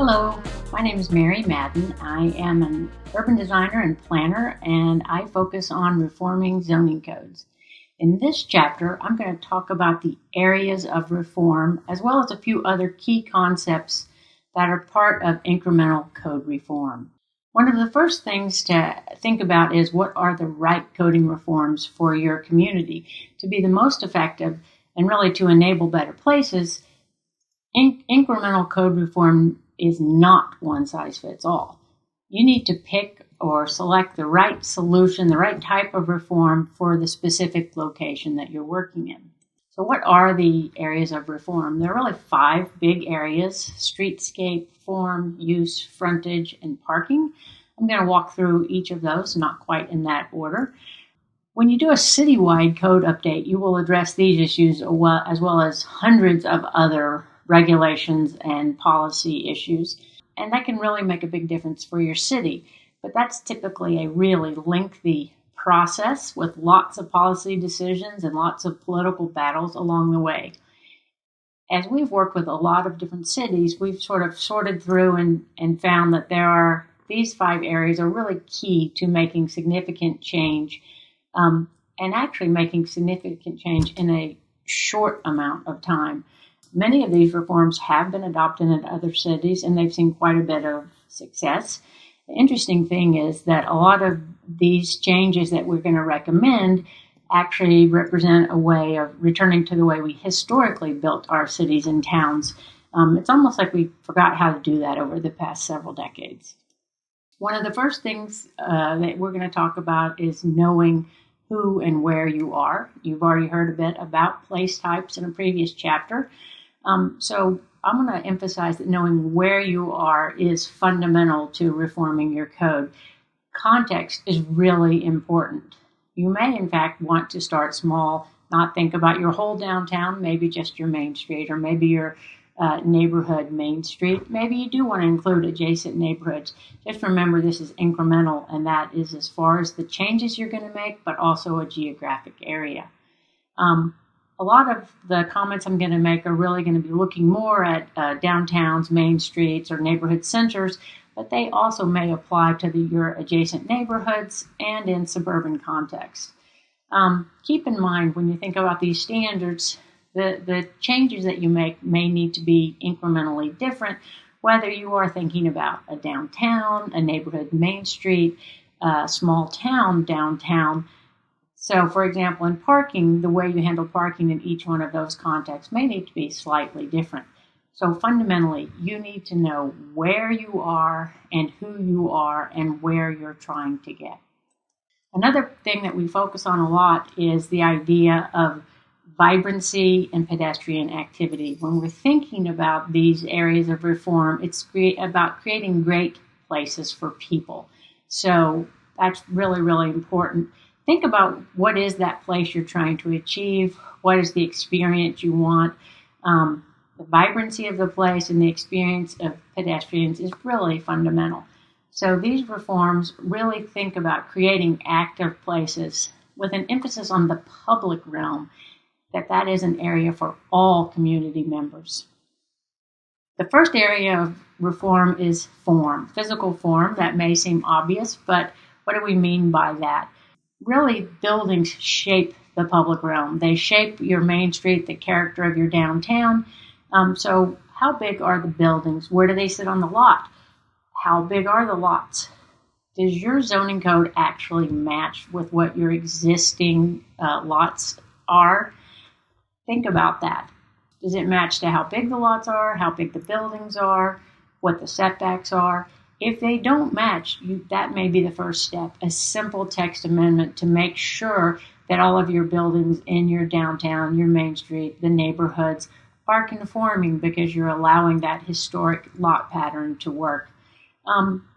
Hello, my name is Mary Madden. I am an urban designer and planner, and I focus on reforming zoning codes. In this chapter, I'm going to talk about the areas of reform as well as a few other key concepts that are part of incremental code reform. One of the first things to think about is what are the right coding reforms for your community to be the most effective and really to enable better places. Incremental code reform is not one size fits all. You need to pick or select the right solution, the right type of reform for the specific location that you're working in. So what are the areas of reform? There are really 5 big areas: streetscape, form, use, frontage, and parking. I'm going to walk through each of those, not quite in that order. When you do a citywide code update, you will address these issues as well as hundreds of other regulations and policy issues. And that can really make a big difference for your city. But that's typically a really lengthy process with lots of policy decisions and lots of political battles along the way. As we've worked with a lot of different cities, we've sort of sorted through and found that these 5 areas are really key to making significant change, and actually making significant change in a short amount of time. Many of these reforms have been adopted in other cities, and they've seen quite a bit of success. The interesting thing is that a lot of these changes that we're going to recommend actually represent a way of returning to the way we historically built our cities and towns. It's almost like we forgot how to do that over the past several decades. One of the first things that we're going to talk about is knowing who and where you are. You've already heard a bit about place types in a previous chapter. So I'm going to emphasize that knowing where you are is fundamental to reforming your code. Context is really important. You may, in fact, want to start small, not think about your whole downtown, maybe just your main street, or maybe your neighborhood main street. Maybe you do want to include adjacent neighborhoods. Just remember this is incremental, and that is as far as the changes you're going to make, but also a geographic area. A lot of the comments I'm going to make are really going to be looking more at downtowns, main streets, or neighborhood centers, but they also may apply to your adjacent neighborhoods and in suburban contexts. Keep in mind when you think about these standards, the changes that you make may need to be incrementally different, whether you are thinking about a downtown, a neighborhood main street, a small town downtown. So, for example, in parking, the way you handle parking in each one of those contexts may need to be slightly different. So fundamentally, you need to know where you are and who you are and where you're trying to get. Another thing that we focus on a lot is the idea of vibrancy and pedestrian activity. When we're thinking about these areas of reform, it's about creating great places for people. So that's really, really important. Think about what is that place you're trying to achieve, what is the experience you want. The vibrancy of the place and the experience of pedestrians is really fundamental. So these reforms really think about creating active places with an emphasis on the public realm, that is an area for all community members. The first area of reform is form, physical form. That may seem obvious, but what do we mean by that? Really, buildings shape the public realm. They shape your main street, the character of your downtown. So how big are the buildings? Where do they sit on the lot? How big are the lots? Does your zoning code actually match with what your existing lots are? Think about that. Does it match to how big the lots are, how big the buildings are, what the setbacks are? If they don't match, that may be the first step, a simple text amendment to make sure that all of your buildings in your downtown, your main street, the neighborhoods are conforming because you're allowing that historic lot pattern to work.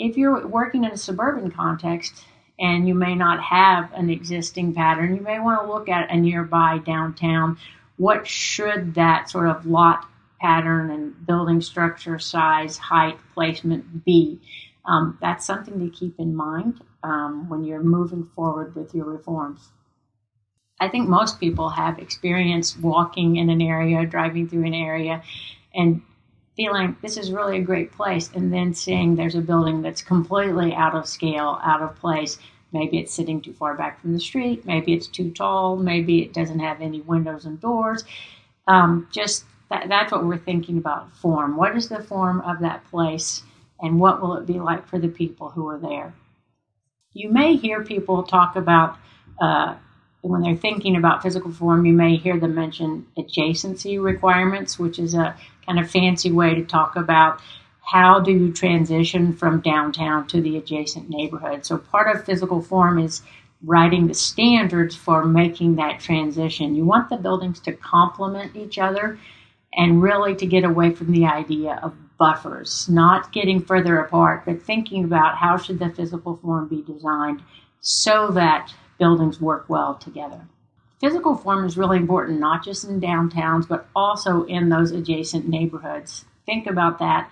If you're working in a suburban context and you may not have an existing pattern, you may want to look at a nearby downtown. What should that sort of lot pattern and building structure, size, height, placement be? That's something to keep in mind when you're moving forward with your reforms. I think most people have experience walking in an area, driving through an area, and feeling this is really a great place, and then seeing there's a building that's completely out of scale, out of place. Maybe it's sitting too far back from the street. Maybe it's too tall. Maybe it doesn't have any windows and doors. That's what we're thinking about form. What is the form of that place, and what will it be like for the people who are there? You may hear people talk about, when they're thinking about physical form, you may hear them mention adjacency requirements, which is a kind of fancy way to talk about how do you transition from downtown to the adjacent neighborhood. So part of physical form is writing the standards for making that transition. You want the buildings to complement each other and really to get away from the idea of buffers, not getting further apart, but thinking about how should the physical form be designed so that buildings work well together. Physical form is really important, not just in downtowns, but also in those adjacent neighborhoods. Think about that.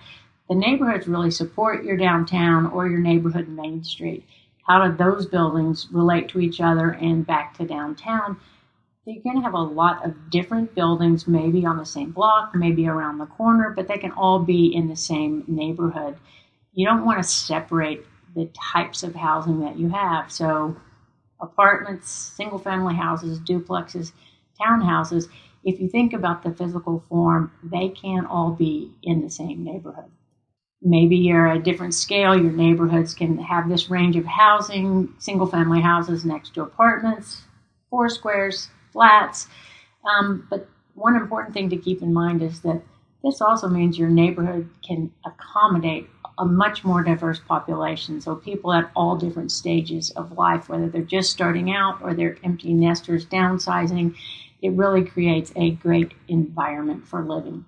The neighborhoods really support your downtown or your neighborhood main street. How do those buildings relate to each other and back to downtown? You're going to have a lot of different buildings, maybe on the same block, maybe around the corner, but they can all be in the same neighborhood. You don't want to separate the types of housing that you have. So apartments, single-family houses, duplexes, townhouses, if you think about the physical form, they can't all be in the same neighborhood. Maybe you're a different scale. Your neighborhoods can have this range of housing, single-family houses next to apartments, four squares, flats. But one important thing to keep in mind is that this also means your neighborhood can accommodate a much more diverse population. So people at all different stages of life, whether they're just starting out or they're empty nesters downsizing, it really creates a great environment for living.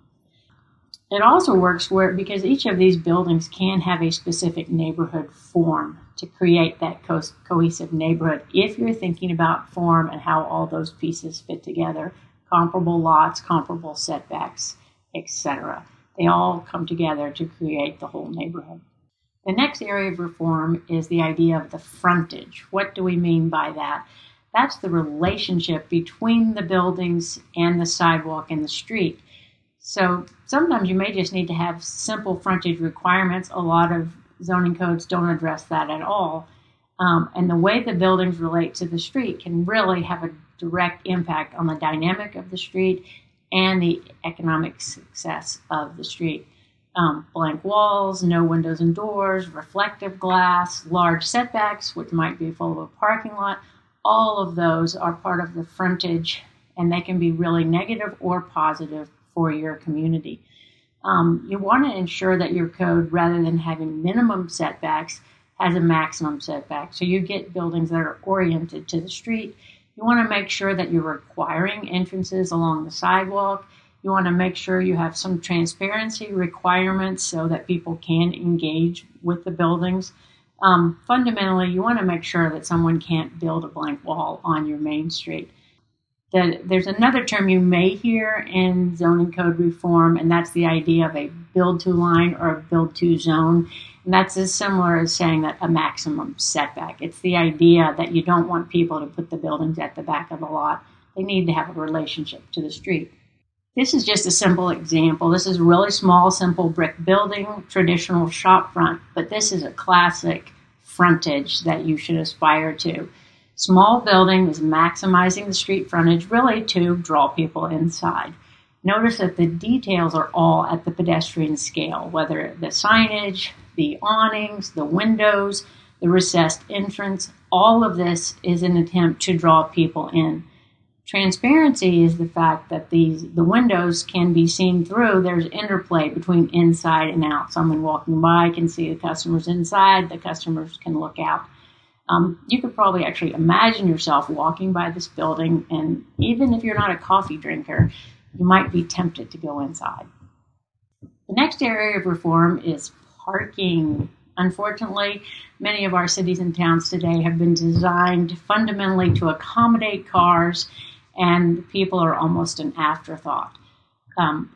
It also works because each of these buildings can have a specific neighborhood form to create that cohesive neighborhood. If you're thinking about form and how all those pieces fit together, comparable lots, comparable setbacks, etc. They all come together to create the whole neighborhood. The next area of reform is the idea of the frontage. What do we mean by that? That's the relationship between the buildings and the sidewalk and the street. So sometimes you may just need to have simple frontage requirements. A lot of zoning codes don't address that at all. And the way the buildings relate to the street can really have a direct impact on the dynamic of the street and the economic success of the street. Blank walls, no windows and doors, reflective glass, large setbacks, which might be full of a parking lot, all of those are part of the frontage, and they can be really negative or positive for your community. You want to ensure that your code, rather than having minimum setbacks, has a maximum setback. So you get buildings that are oriented to the street. You want to make sure that you're requiring entrances along the sidewalk. You want to make sure you have some transparency requirements so that people can engage with the buildings. Fundamentally, you want to make sure that someone can't build a blank wall on your main street. There's another term you may hear in zoning code reform, and that's the idea of a build-to line or a build-to zone. And that's as similar as saying that a maximum setback. It's the idea that you don't want people to put the buildings at the back of the lot. They need to have a relationship to the street. This is just a simple example. This is a really small, simple brick building, traditional shop front, but this is a classic frontage that you should aspire to. Small building is maximizing the street frontage really to draw people inside. Notice that the details are all at the pedestrian scale, whether the signage, the awnings, the windows, the recessed entrance, all of this is an attempt to draw people in. Transparency is the fact that the windows can be seen through. There's interplay between inside and out. Someone walking by can see the customers inside. The customers can look out. You could probably actually imagine yourself walking by this building, and even if you're not a coffee drinker, you might be tempted to go inside. The next area of reform is parking. Unfortunately, many of our cities and towns today have been designed fundamentally to accommodate cars, and people are almost an afterthought.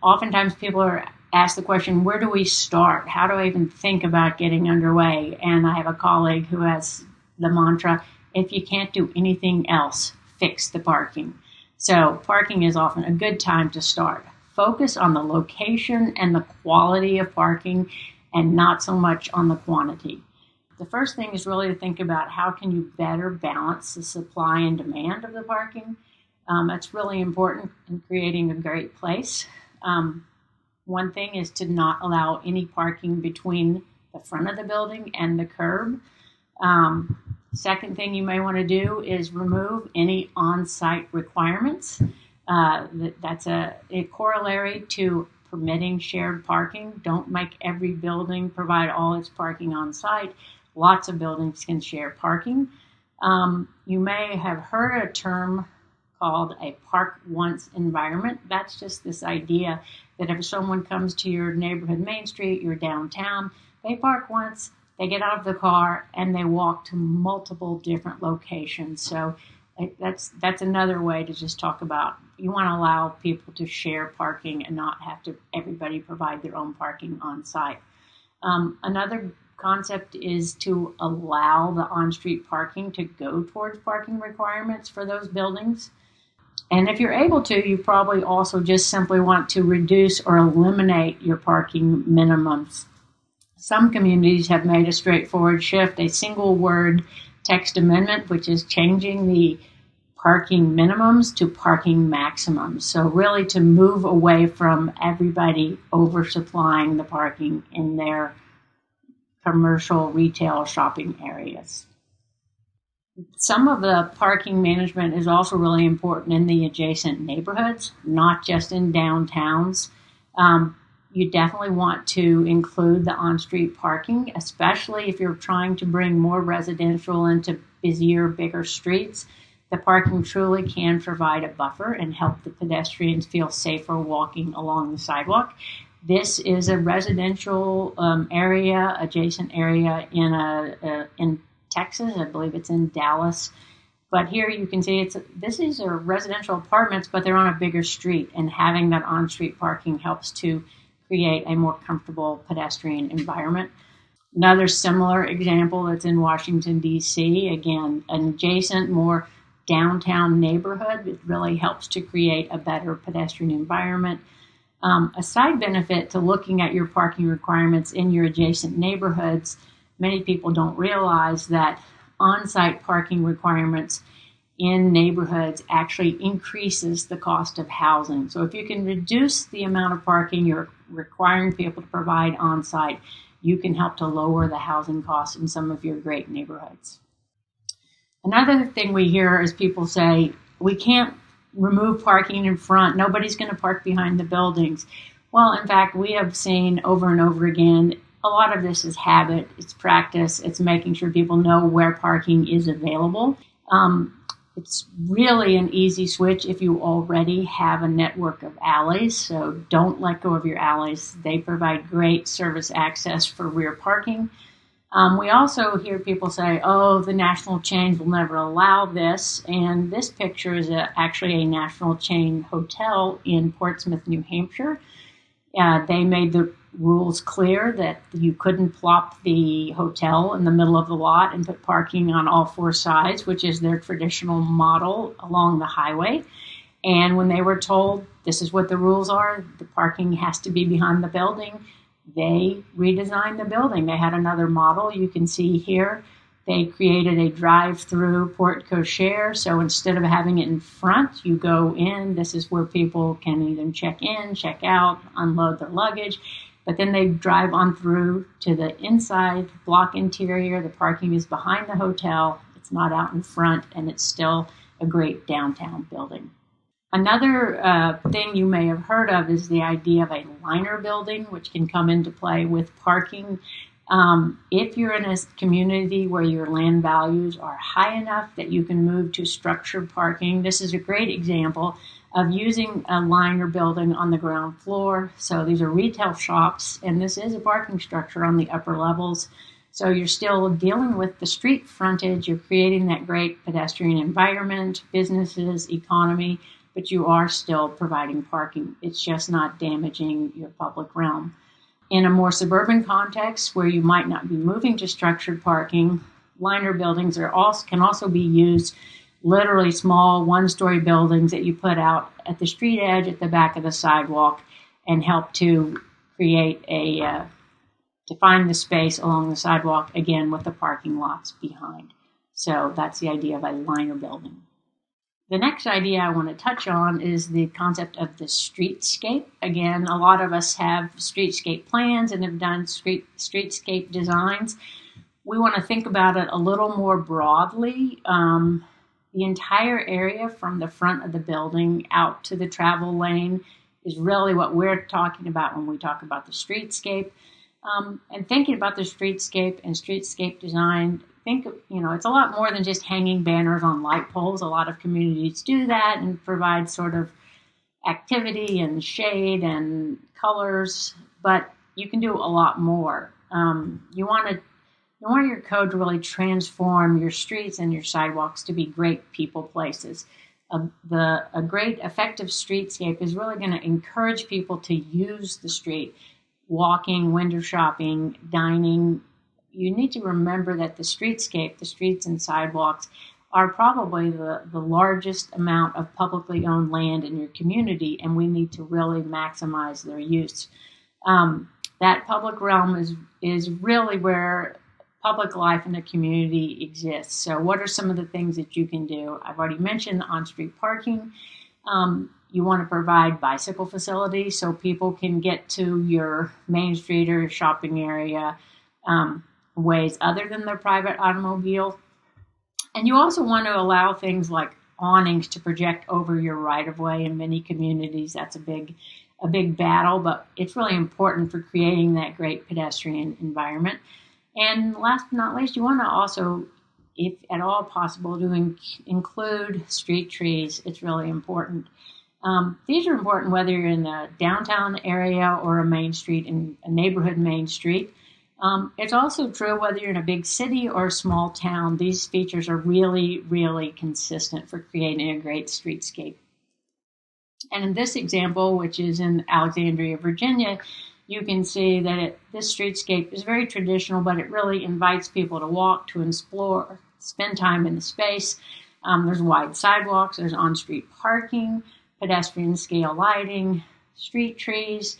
Oftentimes people are asked the question, where do we start? How do I even think about getting underway? And I have a colleague who has the mantra, if you can't do anything else, fix the parking. So parking is often a good time to start. focus on the location and the quality of parking and not so much on the quantity. The first thing is really to think about how can you better balance the supply and demand of the parking. That's really important in creating a great place. One thing is to not allow any parking between the front of the building and the curb. Second thing you may want to do is remove any on-site requirements. That's a corollary to permitting shared parking. Don't make every building provide all its parking on site. Lots of buildings can share parking. You may have heard a term called a park once environment. That's just this idea that if someone comes to your neighborhood main street, your downtown, they park once, they get out of the car, and they walk to multiple different locations. So that's another way to just talk about, you want to allow people to share parking and not have to everybody provide their own parking on site. Another concept is to allow the on-street parking to go towards parking requirements for those buildings. And if you're able to, you probably also just simply want to reduce or eliminate your parking minimums. Some communities have made a straightforward shift, a single word text amendment, which is changing the parking minimums to parking maximums. So really to move away from everybody oversupplying the parking in their commercial retail shopping areas. Some of the parking management is also really important in the adjacent neighborhoods, not just in downtowns. You definitely want to include the on-street parking, especially if you're trying to bring more residential into busier, bigger streets. The parking truly can provide a buffer and help the pedestrians feel safer walking along the sidewalk. This is a residential area, adjacent area in Texas. I believe it's in Dallas. But here you can see these are residential apartments, but they're on a bigger street, and having that on-street parking helps to create a more comfortable pedestrian environment. Another similar example that's in Washington, D.C., again, an adjacent, more downtown neighborhood. It really helps to create a better pedestrian environment. A side benefit to looking at your parking requirements in your adjacent neighborhoods, many people don't realize that on-site parking requirements in neighborhoods actually increases the cost of housing. So if you can reduce the amount of parking you're requiring people to provide on-site, you can help to lower the housing costs in some of your great neighborhoods. Another thing we hear is people say, we can't remove parking in front. Nobody's going to park behind the buildings. Well, in fact, we have seen over and over again, a lot of this is habit, it's practice, it's making sure people know where parking is available. It's really an easy switch if you already have a network of alleys, so don't let go of your alleys. They provide great service access for rear parking. We also hear people say, oh, the national chains will never allow this, and this picture is actually a national chain hotel in Portsmouth, New Hampshire. They made the rules clear that you couldn't plop the hotel in the middle of the lot and put parking on all four sides, which is their traditional model along the highway. And when they were told this is what the rules are, the parking has to be behind the building, they redesigned the building. They had another model you can see here. They created a drive-through porte cochere, so instead of having it in front, you go in. This is where people can either check in, check out, unload their luggage, but then they drive on through to the inside block interior. The parking is behind the hotel. It's not out in front, and it's still a great downtown building. Another thing you may have heard of is the idea of a liner building, which can come into play with parking. If you're in a community where your land values are high enough that you can move to structured parking, this is a great example of using a liner building on the ground floor. So these are retail shops, and this is a parking structure on the upper levels. So you're still dealing with the street frontage. You're creating that great pedestrian environment, businesses, economy, but you are still providing parking. It's just not damaging your public realm. In a more suburban context where you might not be moving to structured parking, liner buildings can also be used literally small one-story buildings that you put out at the street edge at the back of the sidewalk and help to create define the space along the sidewalk, again, with the parking lots behind. So that's the idea of a liner building. The next idea I want to touch on is the concept of the streetscape. Again, a lot of us have streetscape plans and have done streetscape designs. We want to think about it a little more broadly. The entire area from the front of the building out to the travel lane is really what we're talking about when we talk about the streetscape. And thinking about the streetscape and streetscape design, it's a lot more than just hanging banners on light poles. A lot of communities do that and provide sort of activity and shade and colors, but you can do a lot more. You want your code to really transform your streets and your sidewalks to be great people places. A great effective streetscape is really going to encourage people to use the street, walking, window shopping, dining. You need to remember that the streetscape, the streets and sidewalks, are probably the largest amount of publicly owned land in your community, and we need to really maximize their use. That public realm is really where public life in the community exists. So what are some of the things that you can do? I've already mentioned on-street parking. You want to provide bicycle facilities so people can get to your main street or shopping area ways other than their private automobile. And you also want to allow things like awnings to project over your right-of-way. In many communities, that's a big battle, but it's really important for creating that great pedestrian environment. And last but not least, you want to also, if at all possible, to include street trees. It's really important. These are important whether you're in the downtown area or a main street, in a neighborhood main street. It's also true whether you're in a big city or a small town. These features are really, really consistent for creating a great streetscape. And in this example, which is in Alexandria, Virginia, you can see that this streetscape is very traditional, but it really invites people to walk, to explore, spend time in the space. There's wide sidewalks, there's on-street parking, pedestrian scale lighting, street trees,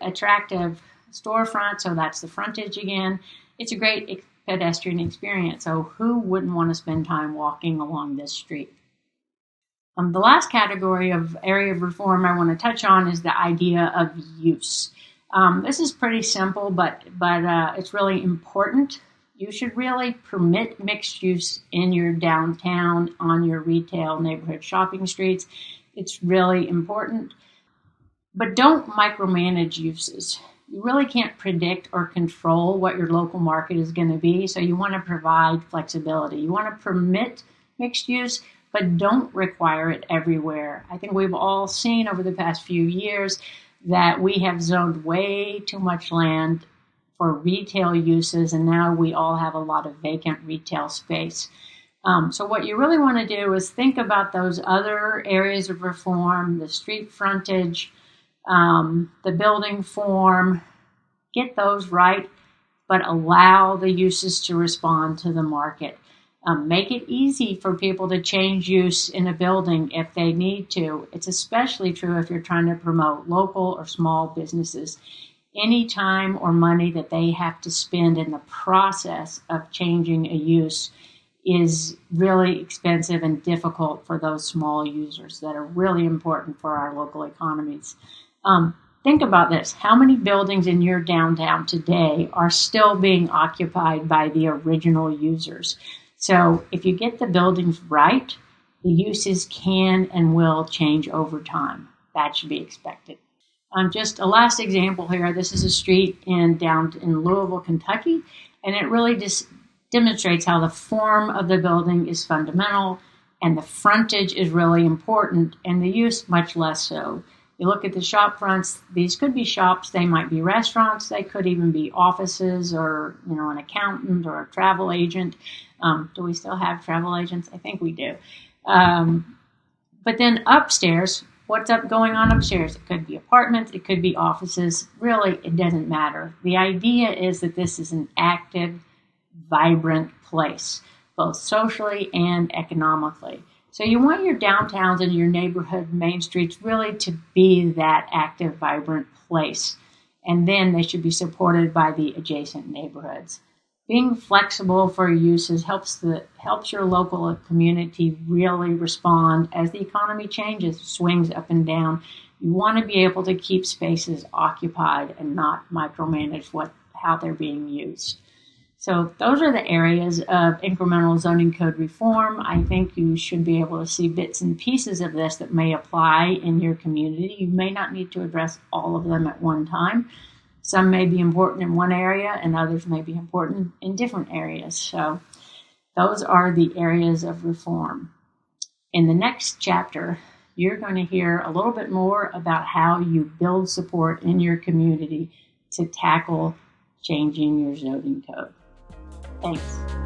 attractive storefront, so that's the frontage again. It's a great pedestrian experience, so who wouldn't want to spend time walking along this street? The last category of area of reform I want to touch on is the idea of use. This is pretty simple, but it's really important. You should really permit mixed use in your downtown, on your retail neighborhood shopping streets. It's really important. But don't micromanage uses. You really can't predict or control what your local market is going to be, so you want to provide flexibility. You want to permit mixed use, but don't require it everywhere. I think we've all seen over the past few years that we have zoned way too much land for retail uses, and now we all have a lot of vacant retail space. So what you really want to do is think about those other areas of reform, the street frontage, the building form, get those right, but allow the uses to respond to the market. Make it easy for people to change use in a building if they need to. It's especially true if you're trying to promote local or small businesses. Any time or money that they have to spend in the process of changing a use is really expensive and difficult for those small users that are really important for our local economies. Think about this. How many buildings in your downtown today are still being occupied by the original users? So if you get the buildings right, the uses can and will change over time. That should be expected. Just a last example here. This is a street in Louisville, Kentucky, and it really just demonstrates how the form of the building is fundamental and the frontage is really important and the use much less so. You look at the shop fronts, these could be shops, they might be restaurants, they could even be offices or, an accountant or a travel agent. Do we still have travel agents? I think we do. But then upstairs, what's going on upstairs? It could be apartments, it could be offices. Really, it doesn't matter. The idea is that this is an active, vibrant place. both socially and economically. So you want your downtowns and your neighborhood main streets really to be that active, vibrant place. And then they should be supported by the adjacent neighborhoods. Being flexible for uses helps your local community really respond as the economy changes, swings up and down. You want to be able to keep spaces occupied and not micromanage how they're being used. So those are the areas of incremental zoning code reform. I think you should be able to see bits and pieces of this that may apply in your community. You may not need to address all of them at one time. Some may be important in one area and others may be important in different areas. So those are the areas of reform. In the next chapter, you're going to hear a little bit more about how you build support in your community to tackle changing your zoning code. Thanks.